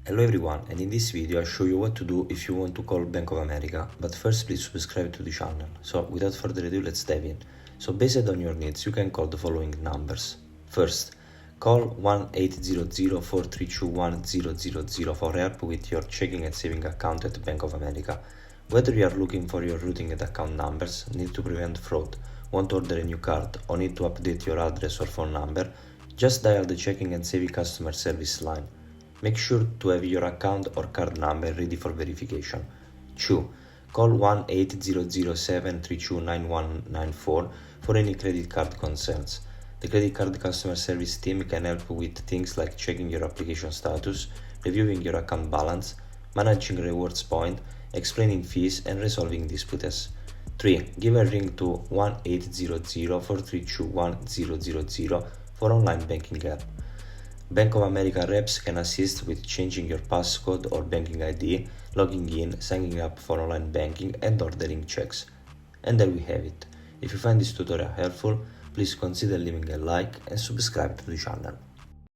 Hello everyone, and in this video I'll show you what to do if you want to call Bank of America, but first please subscribe to the channel. So without further ado, let's dive in. So based on your needs, you can call the following numbers. First, call 1-800-432-1000 for help with your checking and saving account at Bank of America. Whether you are looking for your routing and account numbers, need to prevent fraud, want to order a new card, or need to update your address or phone number, just dial the checking and saving customer service line. Make sure to have your account or card number ready for verification. 2. Call 1-800-732-9194 for any credit card concerns. The credit card customer service team can help with things like checking your application status, reviewing your account balance, managing rewards point, explaining fees, and resolving disputes. 3. Give a ring to 1-800-432-1000 for online banking help. Bank of America reps can assist with changing your passcode or banking ID, logging in, signing up for online banking, and ordering checks. And there we have it. If you find this tutorial helpful, please consider leaving a like and subscribe to the channel.